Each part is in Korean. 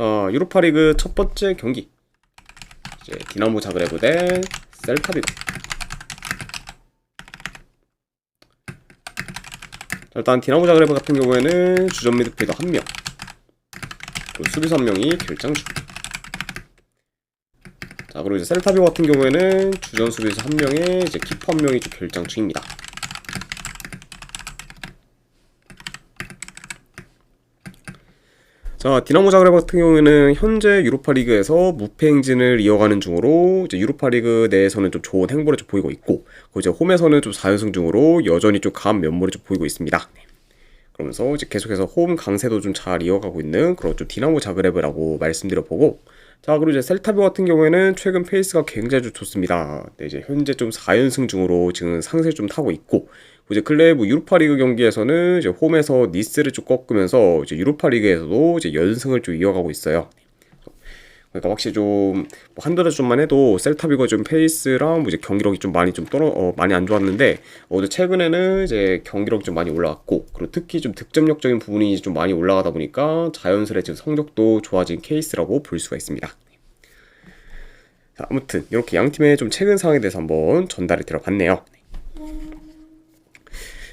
자, 유로파리그 첫 번째 경기. 이제 디나모 자그레브 대 셀타비고. 자, 일단 디나모 자그레브 같은 경우에는 주전 미드필더 1명, 그리고 수비수 1명이 결장중. 자, 그리고 이제 셀타비고 같은 경우에는 주전 수비수 1명에 이제 키퍼 1명이 좀 결장 중입니다. 자, 디나모 자그레브 같은 경우에는 현재 유로파리그에서 무패 행진을 이어가는 중으로 이제 유로파리그 내에서는 좀 좋은 행보를 좀 보이고 있고, 이제 홈에서는 좀 4연승 중으로 여전히 좀 강한 면모를 좀 보이고 있습니다. 그러면서 이제 계속해서 홈 강세도 좀 잘 이어가고 있는 그런 좀 디나모 자그레브라고 말씀드려보고, 자, 그리고 이제 셀타비고 같은 경우에는 최근 페이스가 굉장히 좀 좋습니다. 네, 이제 현재 좀 4연승 중으로 지금 상세를 좀 타고 있고, 이제 근래 뭐 유로파리그 경기에서는 이제 홈에서 니스를 좀 꺾으면서 이제 유로파리그에서도 이제 연승을 좀 이어가고 있어요. 그러니까 확실히 좀 뭐 한두 달 전만 해도 셀타비고 좀 페이스랑 뭐 이제 경기력이 좀 많이 좀 많이 안 좋았는데, 이제 최근에는 이제 경기력이 좀 많이 올라왔고, 그리고 특히 좀 득점력적인 부분이 좀 많이 올라가다 보니까 자연스레 지금 성적도 좋아진 케이스라고 볼 수가 있습니다. 자, 아무튼 이렇게 양 팀의 좀 최근 상황에 대해서 한번 전달을 드려봤네요.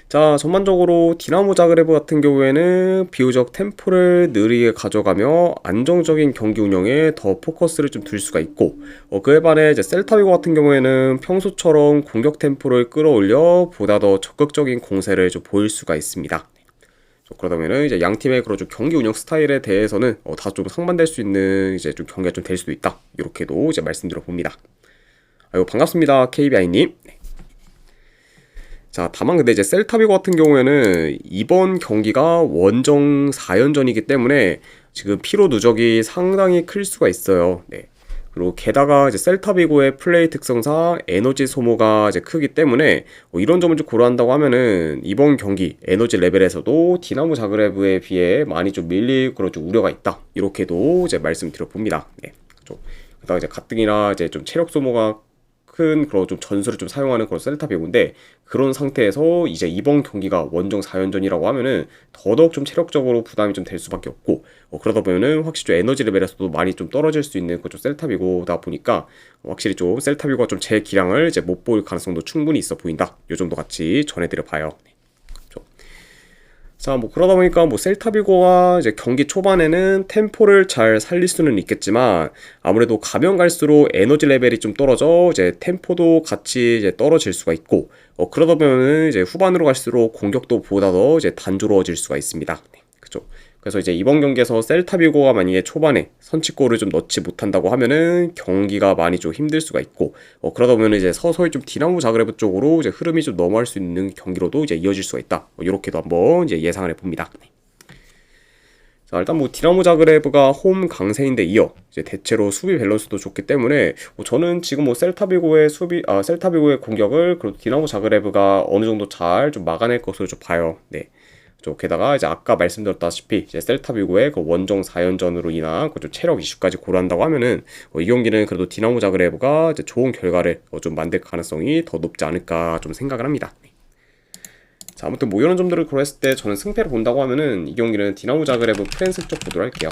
자, 전반적으로 디나모 자그레브 같은 경우에는 비교적 템포를 느리게 가져가며 안정적인 경기 운영에 더 포커스를 좀 둘 수가 있고, 그에 반해 이제 셀타비고 같은 경우에는 평소처럼 공격 템포를 끌어올려 보다 더 적극적인 공세를 좀 보일 수가 있습니다. 그러다 보면은 이제 양 팀의 그런 좀 경기 운영 스타일에 대해서는 다 좀 상반될 수 있는 이제 좀 경기가 좀 될 수도 있다. 이렇게도 이제 말씀드려 봅니다. 아이고, 반갑습니다, KBI님. 자, 다만 근데 이제 셀타비고 같은 경우에는 이번 경기가 원정 4연전이기 때문에 지금 피로 누적이 상당히 클 수가 있어요. 네. 그리고 게다가 이제 셀타비고의 플레이 특성상 에너지 소모가 이제 크기 때문에 이런 점을 좀 고려한다고 하면은 이번 경기 에너지 레벨에서도 디나모 자그레브에 비해 많이 좀 밀릴 그런 좀 우려가 있다. 이렇게도 이제 말씀드려 봅니다. 네. 그렇죠. 그다가 이제 가뜩이나 이제 좀 체력 소모가 큰 그런 좀 전술을 좀 사용하는 그런 셀타비고인데, 그런 상태에서 이제 이번 경기가 원정 4연전이라고 하면은 더더욱 좀 체력적으로 부담이 좀 될 수밖에 없고, 그러다 보면은 확실히 좀 에너지 레벨에서도 많이 좀 떨어질 수 있는 그 좀 셀타비고다 보니까 확실히 좀 셀타비고가 좀 제 기량을 이제 못 볼 가능성도 충분히 있어 보인다. 요 정도 같이 전해드려 봐요. 자, 뭐 그러다 보니까 뭐 셀타비고가 이제 경기 초반에는 템포를 잘 살릴 수는 있겠지만, 아무래도 가면 갈수록 에너지 레벨이 좀 떨어져 이제 템포도 같이 이제 떨어질 수가 있고, 그러다 보면은 이제 후반으로 갈수록 공격도 보다 더 이제 단조로워질 수가 있습니다. 네, 그죠? 그래서 이제 이번 경기에서 셀타비고가 만약에 초반에 선취골을 좀 넣지 못한다고 하면은 경기가 많이 좀 힘들 수가 있고, 그러다 보면 이제 서서히 좀 디나모 자그레브 쪽으로 이제 흐름이 좀 넘어갈 수 있는 경기로도 이제 이어질 수가 있다. 이렇게도 한번 이제 예상을 해봅니다. 자, 일단 뭐 디나모 자그레브가 홈 강세인데 이어 이제 대체로 수비 밸런스도 좋기 때문에 저는 지금 뭐 셀타비고의 셀타비고의 공격을 그리고 디나모 자그레브가 어느 정도 잘 좀 막아낼 것으로 좀 봐요. 네. 게다가 이제 아까 말씀드렸다시피 이제 셀타비고의 그 원정 4연전으로 인한 그 좀 체력 이슈까지 고려한다고 하면은 이 경기는 그래도 디나모 자그레브가 이제 좋은 결과를 좀 만들 가능성이 더 높지 않을까 좀 생각을 합니다. 자, 아무튼 뭐 이런 점들을 고려했을 때 저는 승패를 본다고 하면은 이 경기는 디나모 자그레브 프렌스 쪽 보도록 할게요.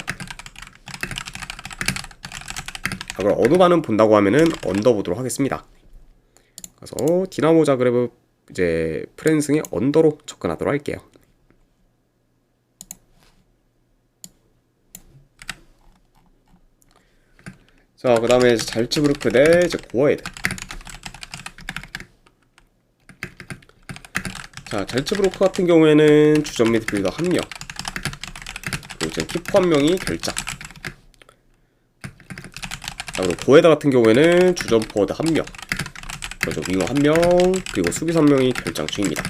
자, 그럼 어느 반은 본다고 하면은 언더 보도록 하겠습니다. 그래서 디나모 자그레브 이제 프렌스의 언더로 접근하도록 할게요. 자, 그 다음에 잘츠부르크 대 이제 고어헤드. 자, 잘츠부르크 같은 경우에는 주전 미드필더 1명, 그리고 이제 키퍼 1명이 결장. 자, 그리고 고에다 같은 경우에는 주전 포워드 1명, 그리고 윙어 1명, 그리고 수비수 1명이 결장 중입니다.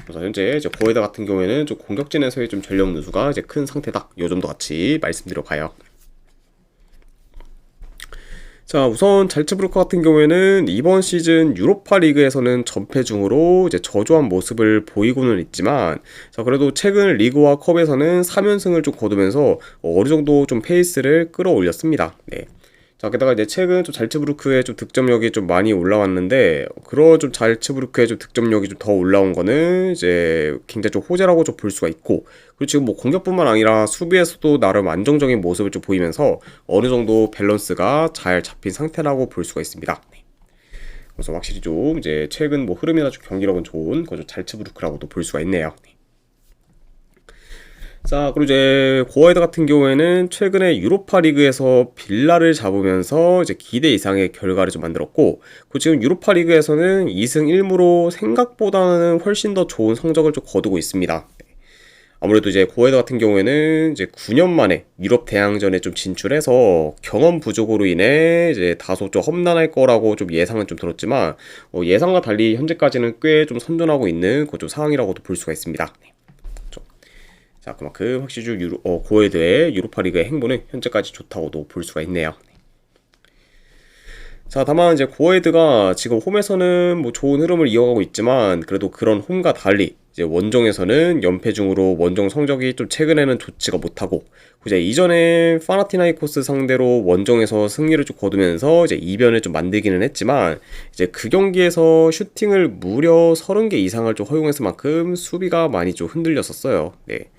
그래서 현재 이제 고에다 같은 경우에는 좀 공격진에서의 좀 전력 누수가 이제 큰 상태다. 요 점도 같이 말씀드려 봐요. 자, 우선 잘츠부르크 같은 경우에는 이번 시즌 유로파 리그에서는 전패 중으로 이제 저조한 모습을 보이고는 있지만, 자, 그래도 최근 리그와 컵에서는 3연승을 좀 거두면서 어느 정도 좀 페이스를 끌어올렸습니다. 네. 자, 게다가 이제 최근 좀 잘츠부르크의 좀 득점력이 좀 많이 올라왔는데, 그런 좀 잘츠부르크의 좀 득점력이 좀 더 올라온 거는 이제 굉장히 좀 호재라고 좀 볼 수가 있고, 그리고 지금 뭐 공격뿐만 아니라 수비에서도 나름 안정적인 모습을 좀 보이면서 어느 정도 밸런스가 잘 잡힌 상태라고 볼 수가 있습니다. 그래서 확실히 좀 이제 최근 뭐 흐름이나 좀 경기력은 좋은 그좀 잘츠부르크라고도 볼 수가 있네요. 자, 그리고 이제 고아헤드 같은 경우에는 최근에 유로파 리그에서 빌라를 잡으면서 이제 기대 이상의 결과를 좀 만들었고, 그 지금 유로파 리그에서는 2승 1무로 생각보다는 훨씬 더 좋은 성적을 좀 거두고 있습니다. 아무래도 이제 고아헤드 같은 경우에는 이제 9년 만에 유럽 대항전에 좀 진출해서 경험 부족으로 인해 이제 다소 좀 험난할 거라고 좀 예상은 좀 들었지만, 예상과 달리 현재까지는 꽤 좀 선전하고 있는 그 좀 상황이라고도 볼 수가 있습니다. 자, 그만큼 확실히 고헤드의 유로파리그의 행보는 현재까지 좋다고도 볼 수가 있네요. 자, 다만 이제 고헤드가 지금 홈에서는 뭐 좋은 흐름을 이어가고 있지만, 그래도 그런 홈과 달리 이제 원정에서는 연패 중으로 원정 성적이 좀 최근에는 좋지가 못하고, 이제 이전에 파나티나이코스 상대로 원정에서 승리를 좀 거두면서 이제 이변을 좀 만들기는 했지만, 이제 그 경기에서 슈팅을 무려 30개 이상을 좀 허용했을 만큼 수비가 많이 좀 흔들렸었어요. 네.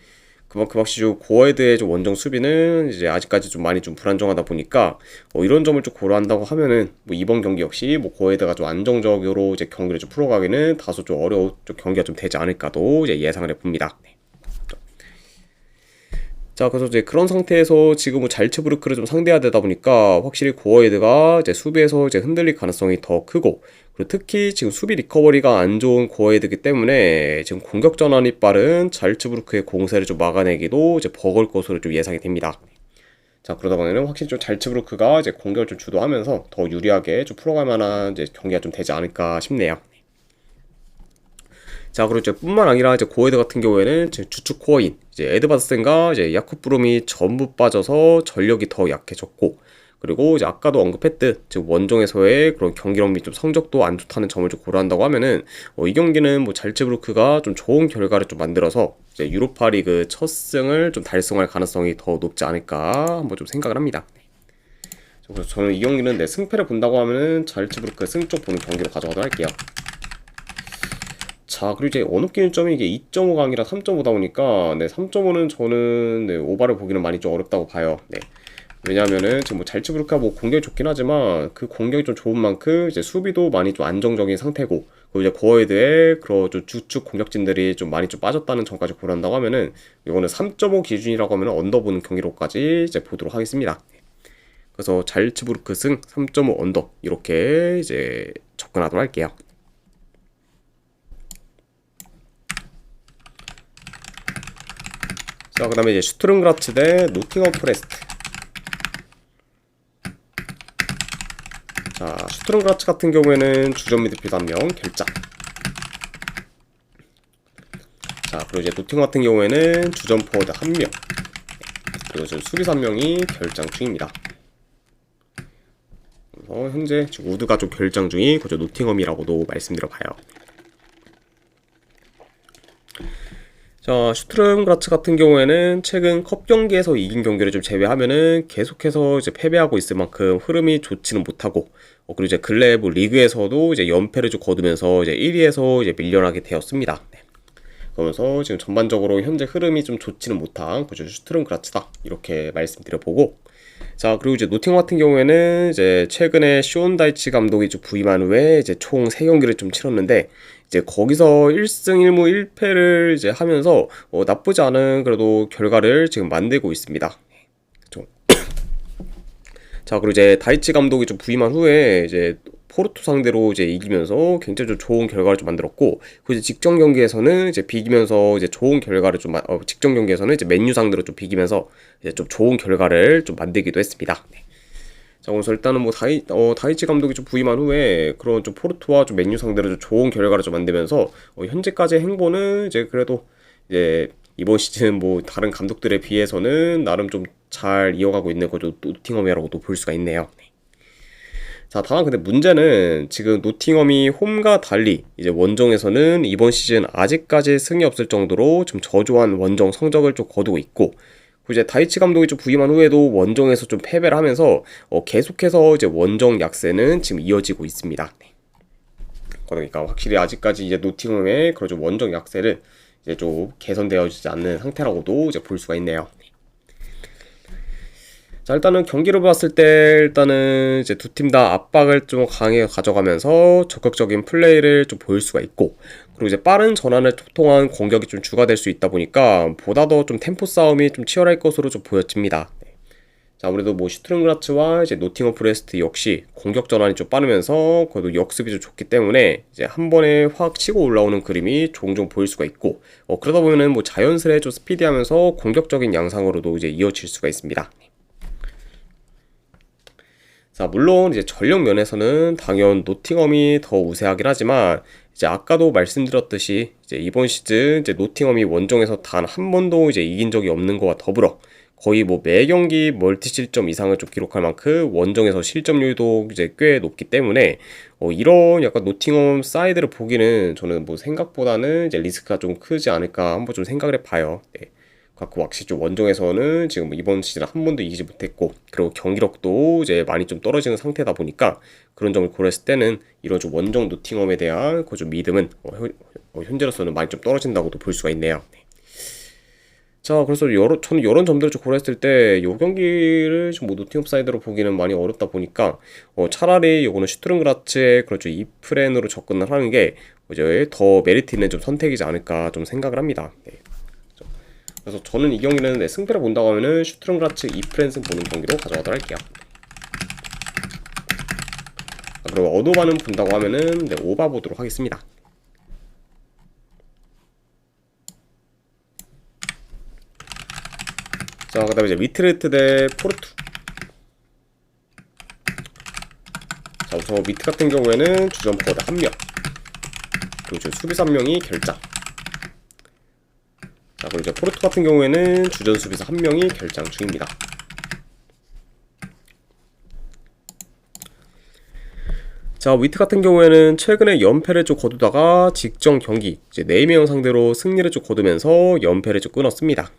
그만큼 확실히 고헤드의 좀 원정 수비는 이제 아직까지 좀 많이 좀 불안정하다 보니까 이런 점을 좀 고려한다고 하면은 뭐 이번 경기 역시 뭐 고헤드가 좀 안정적으로 이제 경기를 좀 풀어가기는 다소 좀 어려운 좀 경기가 좀 되지 않을까도 이제 예상을 해봅니다. 네. 자, 그래서 이제 그런 상태에서 지금은 잘츠부르크를 좀 상대해야 되다 보니까 확실히 고어헤드가 이제 수비에서 이제 흔들릴 가능성이 더 크고, 그리고 특히 지금 수비 리커버리가 안 좋은 고어헤드이기 때문에 지금 공격 전환이 빠른 잘츠부르크의 공세를 좀 막아내기도 이제 버거울 것으로 좀 예상이 됩니다. 자, 그러다 보면은 확실히 좀 잘츠부르크가 이제 공격을 좀 주도하면서 더 유리하게 좀 풀어갈 만한 이제 경기가 좀 되지 않을까 싶네요. 자, 그리고 이제 뿐만 아니라 이제 고헤드 같은 경우에는 지금 주축 코어인 이제 에드바드센과 이제 야쿠 브롬이 전부 빠져서 전력이 더 약해졌고, 그리고 이제 아까도 언급했듯 지금 원정에서의 그런 경기력 및 좀 성적도 안 좋다는 점을 좀 고려한다고 하면은 이 경기는 뭐 잘츠부르크가 좀 좋은 결과를 좀 만들어서 이제 유로파리그 첫 승을 좀 달성할 가능성이 더 높지 않을까 한번 좀 생각을 합니다. 그래서 저는 이 경기는 내 승패를 본다고 하면은 잘츠부르크 승 쪽 보는 경기로 가져가도록 할게요. 자, 그리고 이제 언어 기준점이 이게 2.5가 아니라 3.5다 보니까, 네, 3.5는 저는, 네, 오바를 보기는 많이 좀 어렵다고 봐요. 네. 왜냐하면은 지금 뭐 잘츠부르크가 뭐 공격이 좋긴 하지만 그 공격이 좀 좋은 만큼 이제 수비도 많이 좀 안정적인 상태고, 그리고 이제 고헤드의 그런 좀 주축 공격진들이 좀 많이 좀 빠졌다는 점까지 고려한다고 하면은 이거는 3.5 기준이라고 하면 언더 보는 경기로까지 이제 보도록 하겠습니다. 그래서 잘츠부르크 승 3.5 언더 이렇게 이제 접근하도록 할게요. 자, 그 다음에 이제 슈투름그라츠 대 노팅엄 포레스트. 자, 슈투름그라츠 같은 경우에는 주전 미드필더 1명 결장. 자, 그리고 이제 노팅엄 같은 경우에는 주전 포워드 1명, 그리고 지금 수비수 1명이 결장 중입니다. 그래서 현재 지금 우드가 좀 결장 중이 그저 노팅엄이라고도 말씀드려봐요. 자, 슈투름그라츠 같은 경우에는 최근 컵 경기에서 이긴 경기를 좀 제외하면은 계속해서 이제 패배하고 있을 만큼 흐름이 좋지는 못하고, 그리고 이제 근래 뭐 리그에서도 이제 연패를 좀 거두면서 이제 1위에서 이제 밀려나게 되었습니다. 네. 그러면서 지금 전반적으로 현재 흐름이 좀 좋지는 못한 그죠 슈투름그라츠다 이렇게 말씀드려보고, 자, 그리고 이제 노팅엄 같은 경우에는 이제 최근에 쇼온 다이치 감독이 좀 부임한 후에 이제 총 3경기를 좀 치렀는데, 이제 거기서 1승 1무 1패를 이제 하면서 나쁘지 않은 그래도 결과를 지금 만들고 있습니다. 그렇죠? 자, 그리고 이제 다이치 감독이 좀 부임한 후에 이제 포르투 상대로 이제 이기면서 굉장히 좀 좋은 결과를 좀 만들었고, 그 이제 직전 경기에서는 이제 비기면서 이제 좋은 결과를 좀 직전 경기에서는 이제 맨유 상대로 좀 비기면서 이제 좀 좋은 결과를 좀 만들기도 했습니다. 네. 자, 그래서 일단은 뭐 다이치 감독이 좀 부임한 후에 그런 좀 포르투와 좀 맨유 상대로 좀 좋은 결과를 좀 만들면서 현재까지의 행보는 이제 그래도 이제 이번 시즌 뭐 다른 감독들에 비해서는 나름 좀 잘 이어가고 있는 거죠. 노팅엄이라고도 볼 수가 있네요. 네. 자, 다만 근데 문제는 지금 노팅엄이 홈과 달리 이제 원정에서는 이번 시즌 아직까지 승이 없을 정도로 좀 저조한 원정 성적을 좀 거두고 있고, 이제 다이치 감독이 좀 부임한 후에도 원정에서 좀 패배를 하면서 계속해서 이제 원정 약세는 지금 이어지고 있습니다. 네. 그러니까 확실히 아직까지 이제 노팅엄의 그런 좀 원정 약세를 이제 좀 개선되어지지 않는 상태라고도 이제 볼 수가 있네요. 자, 일단은 경기를 봤을 때 일단은 이제 두 팀 다 압박을 좀 강하게 가져가면서 적극적인 플레이를 좀 보일 수가 있고, 그리고 이제 빠른 전환을 통한 공격이 좀 주가 될 수 있다 보니까 보다 더 좀 템포 싸움이 좀 치열할 것으로 좀 보여집니다. 자, 아무래도 뭐 슈투른그라츠와 이제 노팅엄 포레스트 역시 공격 전환이 좀 빠르면서 그래도 역습이 좀 좋기 때문에 이제 한 번에 확 치고 올라오는 그림이 종종 보일 수가 있고, 그러다 보면은 뭐 자연스레 좀 스피디하면서 공격적인 양상으로도 이제 이어질 수가 있습니다. 자, 물론 이제 전력 면에서는 당연 노팅엄이 더 우세하긴 하지만, 이제 아까도 말씀드렸듯이 이제 이번 시즌 이제 노팅엄이 원정에서 단 한 번도 이제 이긴 적이 없는 거와 더불어 거의 뭐 매 경기 멀티 실점 이상을 좀 기록할 만큼 원정에서 실점률도 이제 꽤 높기 때문에 이런 약간 노팅엄 사이드를 보기는 저는 뭐 생각보다는 이제 리스크가 좀 크지 않을까 한번 좀 생각을 해봐요. 네. 갖고 확실히 좀 원정에서는 지금 이번 시즌 한 번도 이기지 못했고, 그리고 경기력도 이제 많이 좀 떨어지는 상태다 보니까 그런 점을 고려했을 때는 이런 좀 원정 노팅엄에 대한 그 좀 믿음은 현재로서는 많이 좀 떨어진다고도 볼 수가 있네요. 네. 자, 그래서 저는 이런 점들을 좀 고려했을 때 이 경기를 좀 뭐 노팅엄 사이드로 보기는 많이 어렵다 보니까 차라리 이거는 슈투른그라츠의 그렇죠 이 플랜으로 접근을 하는 게 이제 더 메리트 있는 좀 선택이지 않을까 좀 생각을 합니다. 네. 그래서 저는 이 경기는 승패를 본다고 하면은 슈투른그라츠 2프랜슨 보는 경기로 가져가도록 할게요. 그리고 어도바는 본다고 하면은 오바 보도록 하겠습니다. 자, 그 다음에 이제 위트레트 대 포르투. 자, 우선 위트 같은 경우에는 주전 포워드 1명, 그리고 수비수 1명이 결장. 자, 그리고 이제 포르투 같은 경우에는 주전 수비수 1명이 결장 중입니다. 자, 위트 같은 경우에는 최근에 연패를 좀 거두다가 직전 경기 이제 4명 상대로 승리를 좀 거두면서 연패를 좀 끊었습니다.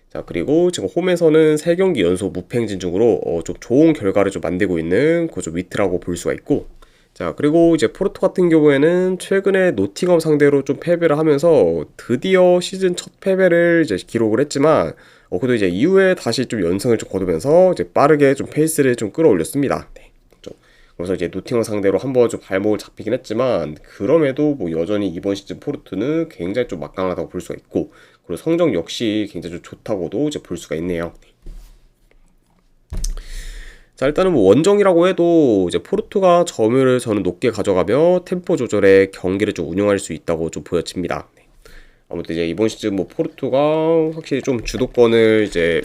자, 그리고 지금 홈에서는 3경기 연속 무패행진 중으로 좀 좋은 결과를 좀 만들고 있는 그 좀 위트라고 볼 수가 있고, 자, 그리고 이제 포르투 같은 경우에는 최근에 노팅엄 상대로 좀 패배를 하면서 드디어 시즌 첫 패배를 이제 기록을 했지만, 그래도 이제 이후에 다시 좀 연승을 좀 거두면서 이제 빠르게 좀 페이스를 좀 끌어올렸습니다. 네. 그래서 이제 노팅엄 상대로 한번 좀 발목을 잡히긴 했지만, 그럼에도 뭐 여전히 이번 시즌 포르투는 굉장히 좀 막강하다고 볼 수가 있고, 그리고 성적 역시 굉장히 좀 좋다고도 이제 볼 수가 있네요. 자, 일단은 뭐 원정이라고 해도 이제 포르투가 점유율을 저는 높게 가져가며 템포 조절에 경기를 좀 운영할 수 있다고 좀 보여집니다. 아무튼 이제 이번 시즌 뭐 포르투가 확실히 좀 주도권을 이제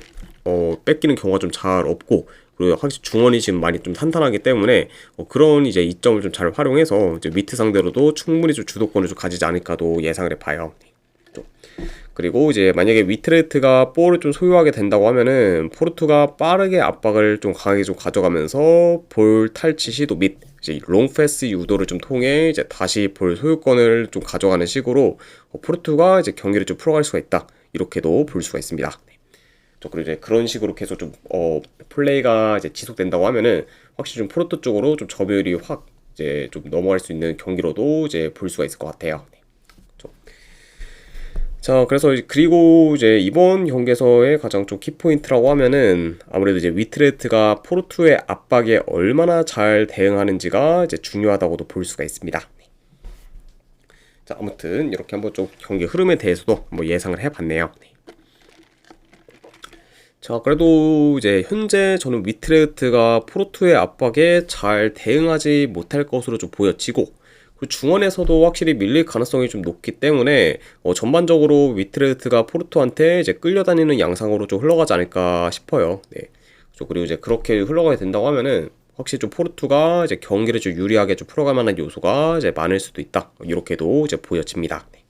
뺏기는 경우가 좀 잘 없고, 그리고 확실히 중원이 지금 많이 좀 탄탄하기 때문에 그런 이제 이점을 좀 잘 활용해서 이제 위트 상대로도 충분히 좀 주도권을 좀 가지지 않을까도 예상을 해봐요. 그리고 이제 만약에 위트레트가 볼을 좀 소유하게 된다고 하면은 포르투가 빠르게 압박을 좀 강하게 좀 가져가면서 볼 탈취 시도 및 이제 롱패스 유도를 좀 통해 이제 다시 볼 소유권을 좀 가져가는 식으로 포르투가 이제 경기를 좀 풀어갈 수가 있다, 이렇게도 볼 수가 있습니다. 그리고 이제 그런 식으로 계속 좀 플레이가 이제 지속된다고 하면은 확실히 좀 포르투 쪽으로 좀 점유율이 확 이제 좀 넘어갈 수 있는 경기로도 이제 볼 수가 있을 것 같아요. 자, 그래서 그리고 이제 이번 경기에서의 가장 좀 키포인트라고 하면은 아무래도 이제 위트레트가 포르투의 압박에 얼마나 잘 대응하는지가 이제 중요하다고도 볼 수가 있습니다. 자, 아무튼 이렇게 한번 좀 경기 흐름에 대해서도 한번 예상을 해봤네요. 자, 그래도 이제 현재 저는 위트레트가 포르투의 압박에 잘 대응하지 못할 것으로 좀 보여지고, 그 중원에서도 확실히 밀릴 가능성이 좀 높기 때문에 전반적으로 위트레트가 포르투한테 이제 끌려다니는 양상으로 좀 흘러가지 않을까 싶어요. 네. 그리고 이제 그렇게 흘러가게 된다고 하면은 확실히 좀 포르투가 이제 경기를 좀 유리하게 좀 풀어갈 만한 요소가 이제 많을 수도 있다, 이렇게도 이제 보여집니다. 네.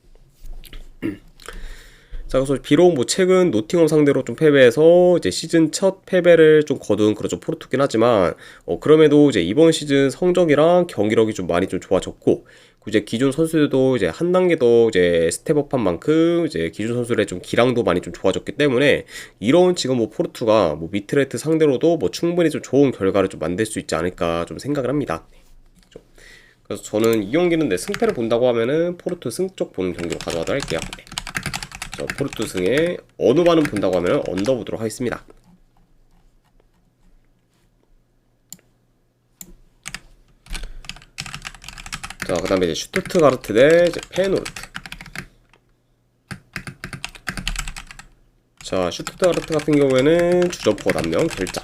자, 그래서 비록 뭐 최근 노팅엄 상대로 좀 패배해서 이제 시즌 첫 패배를 좀 거둔 그런 좀 포르투긴 하지만 그럼에도 이제 이번 시즌 성적이랑 경기력이 좀 많이 좀 좋아졌고, 이제 기존 선수들도 이제 한 단계 더 이제 스텝업한 만큼 이제 기존 선수들의 좀 기량도 많이 좀 좋아졌기 때문에 이런 지금 뭐 포르투가 뭐 미트레트 상대로도 뭐 충분히 좀 좋은 결과를 좀 만들 수 있지 않을까 좀 생각을 합니다. 그래서 저는 이 경기는 내 승패를 본다고 하면은 포르투 승 쪽 보는 경기로 가져가도록 할게요. 저 포르투 승에 어느 반은 본다고 하면 언더 보도록 하겠습니다. 자, 그 다음에 이제 슈투트가르트 대 이제 페노르트. 자, 슈투트가르트 같은 경우에는 주전포 남명 결장.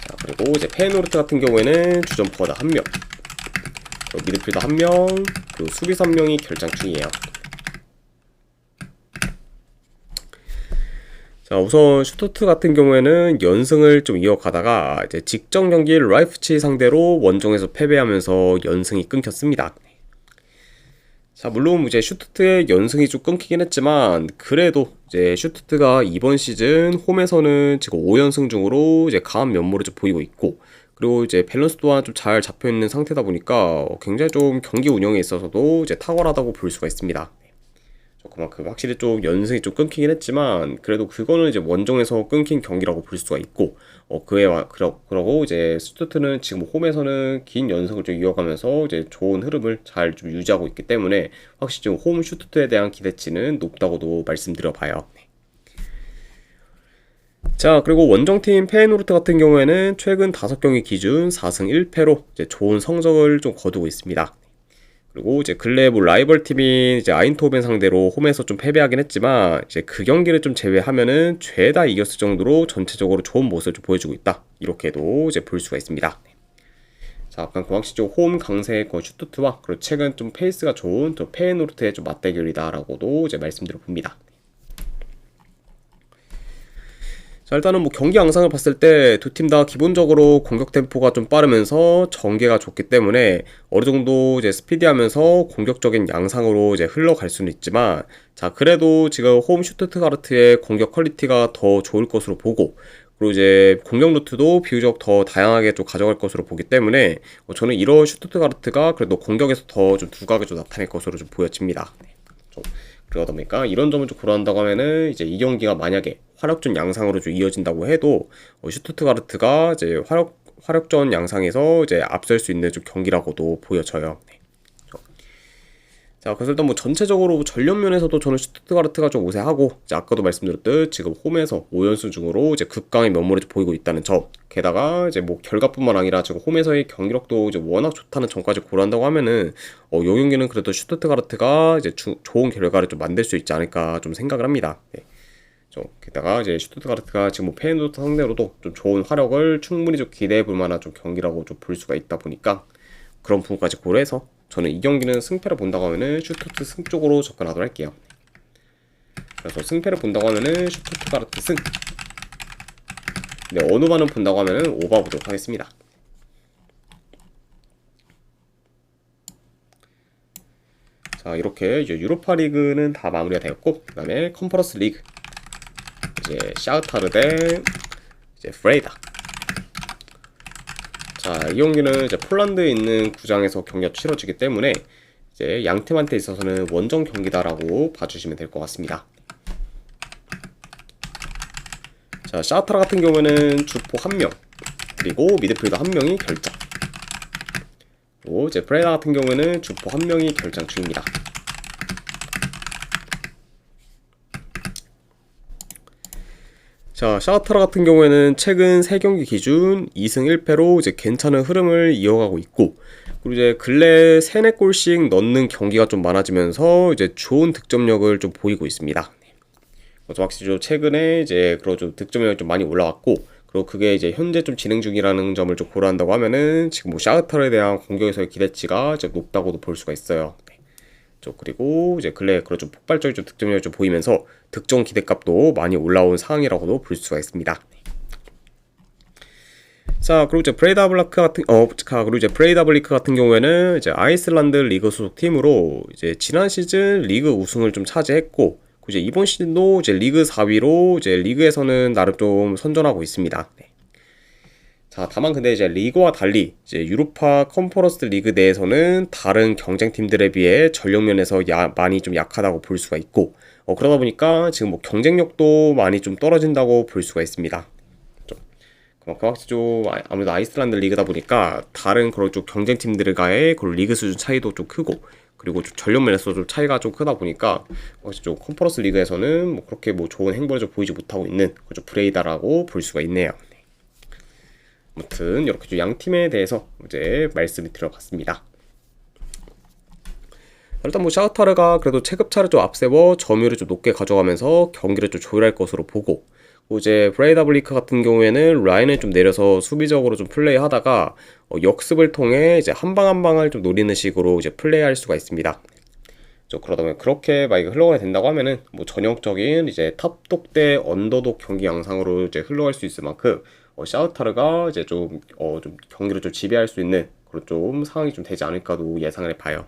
자, 그리고 이제 페노르트 같은 경우에는 주전포다 1명. 미드필더 1명, 그리고 수비수 1명이 결장 중이에요. 자, 우선 슈투트 같은 경우에는 연승을 좀 이어가다가 이제 직전 경기 라이프치 상대로 원정에서 패배하면서 연승이 끊겼습니다. 자, 물론 이제 슈투트의 연승이 좀 끊기긴 했지만 그래도 이제 슈투트가 이번 시즌 홈에서는 지금 5연승 중으로 이제 강한 면모를 좀 보이고 있고, 그리고 이제 밸런스 또한 좀 잘 잡혀 있는 상태다 보니까 굉장히 좀 경기 운영에 있어서도 이제 탁월하다고 볼 수가 있습니다. 그만큼 확실히 좀 연승이 좀 끊기긴 했지만 그래도 그거는 이제 원정에서 끊긴 경기라고 볼 수가 있고, 그러고 이제 슈투트는 지금 홈에서는 긴 연승을 좀 이어가면서 이제 좋은 흐름을 잘 좀 유지하고 있기 때문에 확실히 좀 홈 슈투트에 대한 기대치는 높다고도 말씀드려봐요. 자, 그리고 원정팀 페이노르트 같은 경우에는 최근 5경기 기준 4승 1패로 이제 좋은 성적을 좀 거두고 있습니다. 그리고 이제 근래 뭐 라이벌 팀인 이제 아인토벤 상대로 홈에서 좀 패배하긴 했지만 이제 그 경기를 좀 제외하면은 죄다 이겼을 정도로 전체적으로 좋은 모습을 좀 보여주고 있다. 이렇게도 이제 볼 수가 있습니다. 자, 약간 공항시죠 홈 강세의 슈투트와 그리고 최근 좀 페이스가 좋은 또 페이노르트의 좀 맞대결이다라고도 이제 말씀드려 봅니다. 자, 일단은 뭐 경기 양상을 봤을 때 두 팀 다 기본적으로 공격 템포가 좀 빠르면서 전개가 좋기 때문에 어느 정도 이제 스피디하면서 공격적인 양상으로 이제 흘러갈 수는 있지만, 자, 그래도 지금 홈 슈투트가르트의 공격 퀄리티가 더 좋을 것으로 보고, 그리고 이제 공격 루트도 비교적 더 다양하게 좀 가져갈 것으로 보기 때문에 저는 이런 슈투트가르트가 그래도 공격에서 더 좀 두각을 좀 나타낼 것으로 좀 보여집니다. 그러다 보니까 이런 점을 좀 고려한다고 하면은 이제 이 경기가 만약에 화력전 양상으로 좀 이어진다고 해도 슈투트가르트가 이제 화력전 양상에서 이제 앞설 수 있는 좀 경기라고도 보여져요. 네. 자, 그래서 일단 뭐 전체적으로 전력 면에서도 저는 슈투트가르트가 좀 우세하고, 이제 아까도 말씀드렸듯 지금 홈에서 5연승 중으로 이제 극강의 면모를 좀 보이고 있다는 점, 게다가 이제 뭐 결과뿐만 아니라 지금 홈에서의 경기력도 이제 워낙 좋다는 점까지 고려한다고 하면은 요 경기는 그래도 슈투트가르트가 이제 좋은 결과를 좀 만들 수 있지 않을까 좀 생각을 합니다. 네. 게다가 이제 슈투트가르트가 지금 뭐 페이노르트 상대로도 좀 좋은 화력을 충분히 좀 기대해 볼 만한 좀 경기라고 좀 볼 수가 있다 보니까 그런 부분까지 고려해서 저는 이 경기는 승패를 본다고 하면은 슈투트 승 쪽으로 접근하도록 할게요. 그래서 승패를 본다고 하면은 슈투트가르트 승. 네, 어느 반은 본다고 하면은 오버 보도록 하겠습니다. 자, 이렇게 이제 유로파 리그는 다 마무리가 되었고, 그 다음에 컨퍼런스 리그 이제 샤흐타르 대 이제 프레이다. 자, 이 경기는 이제 폴란드에 있는 구장에서 경기가 치러지기 때문에 이제 양 팀한테 있어서는 원정 경기다라고 봐주시면 될 것 같습니다. 자, 샤흐타르 같은 경우에는 주포 1명, 그리고 미드필더 1명이 결장. 그리고 이제 프레이다 같은 경우에는 주포 1명이 결장 중입니다. 자, 샤흐타르 같은 경우에는 최근 3경기 기준 2승 1패로 이제 괜찮은 흐름을 이어가고 있고, 그리고 이제 근래 3, 4골씩 넣는 경기가 좀 많아지면서 이제 좋은 득점력을 좀 보이고 있습니다. 그래서 확실히 좀 최근에 이제 그런 좀 득점력이 좀 많이 올라왔고, 그리고 그게 이제 현재 좀 진행 중이라는 점을 좀 고려한다고 하면은 지금 뭐 샤흐타르에 대한 공격에서의 기대치가 이제 높다고도 볼 수가 있어요. 그리고 이제 근래 그런 좀 폭발적인 좀 득점력을 좀 보이면서 득점 기대값도 많이 올라온 상황이라고도 볼 수가 있습니다. 자, 그리고 이제 브레이다블리크 같은 경우에는 이제 아이슬란드 리그 소속 팀으로 이제 지난 시즌 리그 우승을 좀 차지했고, 이제 이번 시즌도 이제 리그 4위로 이제 리그에서는 나름 좀 선전하고 있습니다. 네. 자, 다만 근데 이제 리그와 달리 이제 유로파 컨퍼런스 리그 내에서는 다른 경쟁팀들에 비해 전력 면에서 많이 좀 약하다고 볼 수가 있고, 그러다 보니까 지금 뭐 경쟁력도 많이 좀 떨어진다고 볼 수가 있습니다. 그만큼 확실히 좀 아무래도 아이슬란드 리그다 보니까 다른 그런 좀 경쟁팀들과의 그런 리그 수준 차이도 좀 크고, 그리고 좀 전력 면에서 좀 차이가 좀 크다 보니까 확실히 좀 컨퍼런스 리그에서는 뭐 그렇게 뭐 좋은 행보를 좀 보이지 못하고 있는 좀 브레이다라고 볼 수가 있네요. 아무튼 이렇게 좀 양 팀에 대해서 이제 말씀을 드려봤습니다. 일단 뭐 샤흐타르가 그래도 체급차를 좀 앞세워 점유율을 좀 높게 가져가면서 경기를 좀 조율할 것으로 보고, 이제 브레이다블리크 같은 경우에는 라인을 좀 내려서 수비적으로 좀 플레이하다가 역습을 통해 이제 한 방 한 방을 좀 노리는 식으로 이제 플레이할 수가 있습니다. 그러다 보면 그렇게 만약에 흘러가야 된다고 하면은 뭐 전형적인 이제 탑독 대 언더독 경기 양상으로 이제 흘러갈 수 있을 만큼 샤흐타르가 이제 좀 경기를 좀 지배할 수 있는 그런 좀 상황이 좀 되지 않을까도 예상을 해봐요.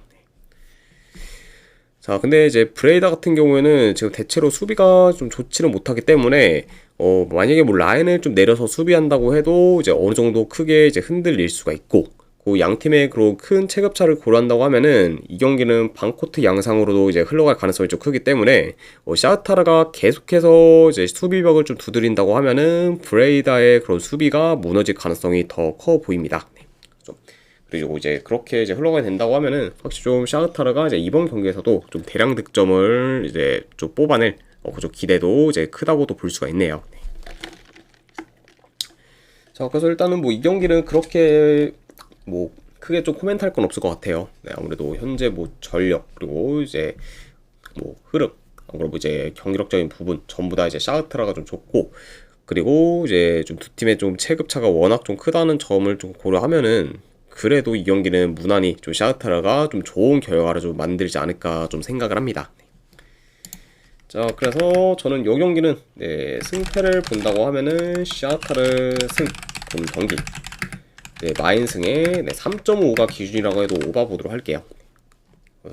자, 근데 이제 브레이다 같은 경우에는 지금 대체로 수비가 좀 좋지는 못하기 때문에 만약에 뭐 라인을 좀 내려서 수비한다고 해도 이제 어느 정도 크게 이제 흔들릴 수가 있고, 그 양 팀의 그런 큰 체급차를 고려한다고 하면은 이 경기는 반코트 양상으로도 이제 흘러갈 가능성이 좀 크기 때문에 샤흐타르가 계속해서 이제 수비벽을 좀 두드린다고 하면은 브레이다의 그런 수비가 무너질 가능성이 더 커 보입니다. 그리고 이제 그렇게 이제 흘러가야 된다고 하면은 확실히 좀 샤흐타르가 이제 이번 경기에서도 좀 대량 득점을 이제 좀 뽑아낼 좀 기대도 이제 크다고도 볼 수가 있네요. 자, 그래서 일단은 뭐 이 경기는 그렇게 뭐 크게 좀 코멘트할 건 없을 것 같아요. 네, 아무래도 현재 뭐 전력 그리고 이제 뭐 흐름 그리고 이제 경기력적인 부분 전부 다 이제 샤흐타르가 좀 좋고, 그리고 이제 좀 두 팀의 좀 체급차가 워낙 좀 크다는 점을 좀 고려하면은 그래도 이 경기는 무난히 좀 샤흐타르가 좀 좋은 결과를 좀 만들지 않을까 좀 생각을 합니다. 자, 그래서 저는 이 경기는 승패를 본다고 하면은 샤흐타르 승 본 경기 마인승에 3.5가 기준이라고 해도 오바 보도록 할게요.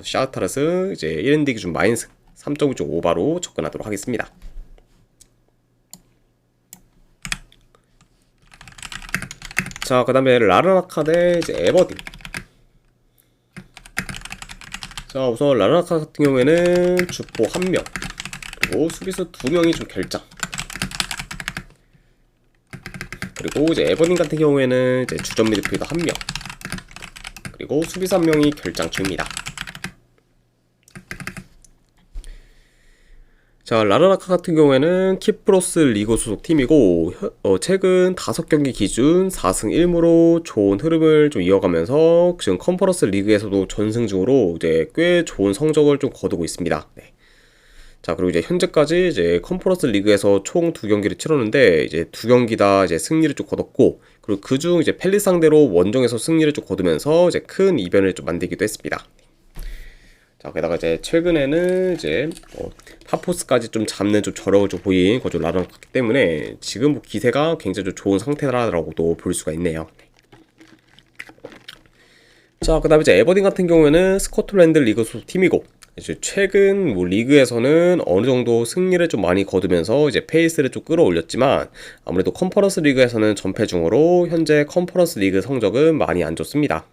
샤흐타르 승 이제 1엔드 기준 마인승 3.5 오바로 접근하도록 하겠습니다. 자, 그 다음에 라르나카 대 이제 에버딘. 자, 우선 라르나카 같은 경우에는 주포 1명 그리고 수비수 2명이 좀 결장, 그리고 이제 에버딘 같은 경우에는 이제 주전 미드필더 1명 그리고 수비수 1명이 결장 중입니다. 자, 라르나카 같은 경우에는 키프로스 리그 소속 팀이고 최근 5경기 기준 4승 1무로 좋은 흐름을 좀 이어가면서 지금 컨퍼런스 리그에서도 전승 중으로 이제 꽤 좋은 성적을 좀 거두고 있습니다. 네. 자, 그리고 이제 현재까지 이제 컨퍼런스 리그에서 총 2경기를 치렀는데 이제 2경기 다 이제 승리를 좀 거뒀고, 그리고 그중 이제 펠리 상대로 원정에서 승리를 좀 거두면서 이제 큰 이변을 좀 만들기도 했습니다. 자, 게다가 이제 최근에는 이제 파포스까지 좀 잡는 좀 저력을 좀 보인 거죠 라르나카기 때문에 지금 뭐 기세가 굉장히 좀 좋은 상태라고도 볼 수가 있네요. 자, 그 다음에 이제 에버딘 같은 경우에는 스코틀랜드 리그 소속 팀이고, 이제 최근 뭐 리그에서는 어느 정도 승리를 좀 많이 거두면서 이제 페이스를 좀 끌어올렸지만 아무래도 컨퍼런스 리그에서는 전패 중으로 현재 컨퍼런스 리그 성적은 많이 안 좋습니다.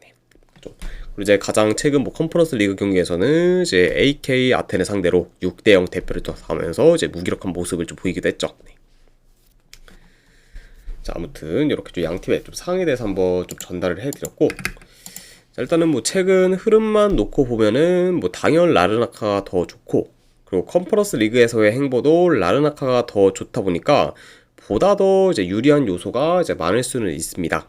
그리고 이제 가장 최근 뭐 컨퍼런스 리그 경기에서는 이제 AK 아테네 상대로 6대0 대표를 하면서 이제 무기력한 모습을 좀 보이기도 했죠. 자, 아무튼 이렇게 좀 양 팀의 좀 상황에 대해서 한번 좀 전달을 해드렸고, 자, 일단은 뭐 최근 흐름만 놓고 보면은 뭐 당연 라르나카가 더 좋고, 그리고 컨퍼런스 리그에서의 행보도 라르나카가 더 좋다 보니까 보다 더 이제 유리한 요소가 이제 많을 수는 있습니다.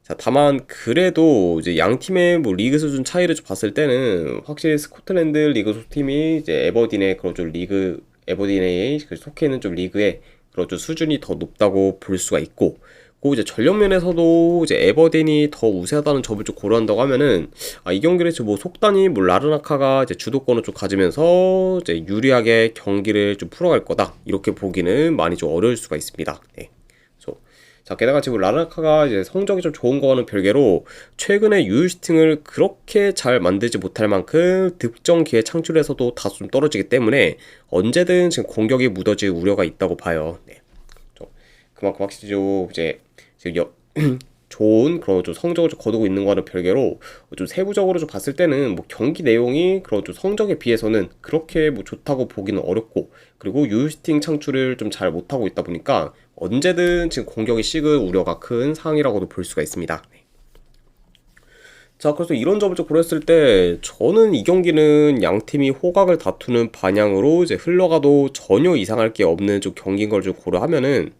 자, 다만 그래도 이제 양 팀의 뭐 리그 수준 차이를 좀 봤을 때는 확실히 스코틀랜드 리그 소팀이 이제 에버딘의 그런 좀 리그 에버딘에 속해 있는 좀 리그의 그런 좀 수준이 더 높다고 볼 수가 있고, 그 이제 전력 면에서도 이제 에버딘이 더 우세하다는 점을 좀 고려한다고 하면은 이 경기를 뭐 속단이 뭐 라르나카가 이제 주도권을 좀 가지면서 이제 유리하게 경기를 좀 풀어갈 거다 이렇게 보기는 많이 좀 어려울 수가 있습니다. 네. 자, 게다가 지금 라르나카가 이제 성적이 좀 좋은 거와는 별개로 최근에 유효슈팅을 그렇게 잘 만들지 못할 만큼 득점 기회 창출에서도 다소 좀 떨어지기 때문에 언제든 지금 공격이 무너질 우려가 있다고 봐요. 네. 그만큼 확실히 좀 이제 지금 좋은 그런 좀 성적을 좀 거두고 있는 거와는 별개로 좀 세부적으로 좀 봤을 때는 뭐 경기 내용이 그런 좀 성적에 비해서는 그렇게 뭐 좋다고 보기는 어렵고, 그리고 유효슈팅 창출을 좀 잘 못하고 있다 보니까 언제든 지금 공격이 식을 우려가 큰 상황이라고도 볼 수가 있습니다. 자, 그래서 이런 점을 좀 고려했을 때 저는 이 경기는 양 팀이 호각을 다투는 방향으로 이제 흘러가도 전혀 이상할 게 없는 좀 경기인 걸 좀 고려하면은,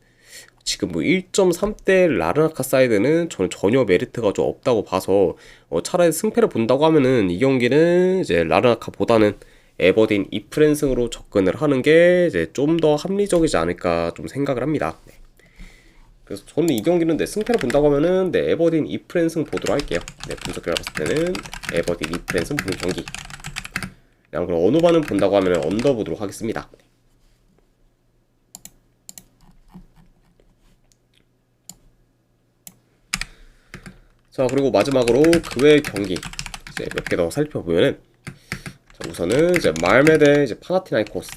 지금 뭐 1.3대 라르나카 사이드는 저는 전혀 메리트가 좀 없다고 봐서, 차라리 승패를 본다고 하면은 이 경기는 이제 라르나카보다는 에버딘 2프랜승으로 접근을 하는 게 이제 좀 더 합리적이지 않을까 좀 생각을 합니다. 네. 그래서 저는 이 경기는 승패를 본다고 하면은 에버딘 2프랜승 보도록 할게요. 분석기를 봤을 때는 에버딘 2프랜승 보는 경기. 그럼 어느 반은 본다고 하면 언더 보도록 하겠습니다. 자, 그리고 마지막으로 그 외 경기 이제 몇 개 더 살펴보면은, 자, 우선은 이제 말메 대 이제 파나티나이코스.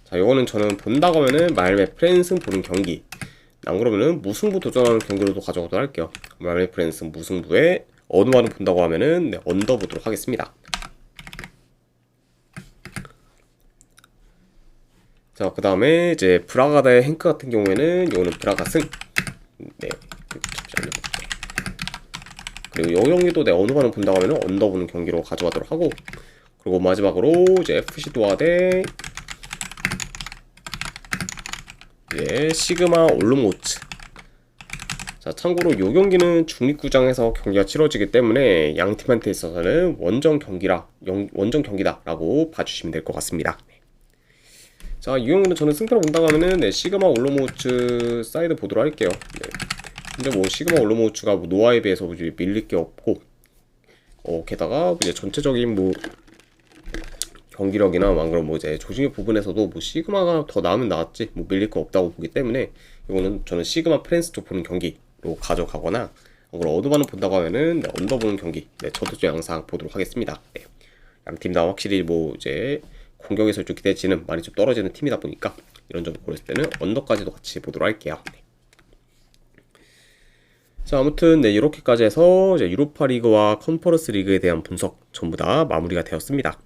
자, 요거는 저는 본다고 하면은 말메 프랜승 보는 경기. 안 그러면은 무승부 도전하는 경기로도 가져가도록 할게요. 말메 프랜승 무승부에 어느 말은 본다고 하면은 언더 보도록 하겠습니다. 자, 그 다음에 이제 브라가 대 행크 같은 경우에는 요거는 브라가 승. 네. 그리고 요 경기도 어느 반은 본다고 하면 언더 보는 경기로 가져가도록 하고, 그리고 마지막으로 이제 FC 도하 대 시그마 올로모츠. 자, 참고로 요 경기는 중립구장에서 경기가 치러지기 때문에 양 팀한테 있어서는 원정 경기다라고 봐주시면 될 것 같습니다. 자, 이 경기는 저는 승패를 본다고 하면은 시그마 올로모츠 사이드 보도록 할게요. 네. 근데 뭐 시그마 올로모츠가 뭐 노아에 비해서 밀릴 게 없고, 게다가 이제 전체적인 뭐 경기력이나 그런 뭐 이제 조직력 부분에서도 뭐 시그마가 더 나으면 나았지 뭐 밀릴 거 없다고 보기 때문에, 이거는 저는 시그마 프랜스 쪽 보는 경기로 가져가거나, 그걸 어드반을 본다고 하면은 언더 보는 경기, 저도 영상 보도록 하겠습니다. 양 팀 다 확실히 뭐 이제 공격에서 좀 기대치는 많이 좀 떨어지는 팀이다 보니까 이런 점을 고렸을 때는 언더까지도 같이 보도록 할게요. 자, 아무튼 이렇게까지 해서 이제 유로파 리그와 컨퍼런스 리그에 대한 분석 전부 다 마무리가 되었습니다.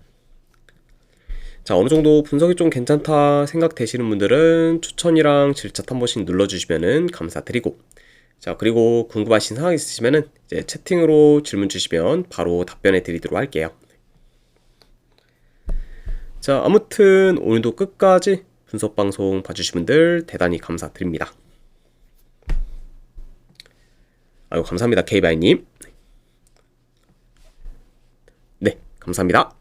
자, 어느 정도 분석이 좀 괜찮다 생각되시는 분들은 추천이랑 질차 한 번씩 눌러주시면은 감사드리고, 자, 그리고 궁금하신 사항 있으시면은 이제 채팅으로 질문 주시면 바로 답변해 드리도록 할게요. 자, 아무튼 오늘도 끝까지 분석 방송 봐주신 분들 대단히 감사드립니다. 아유, 감사합니다, 케이바이님. 네, 감사합니다.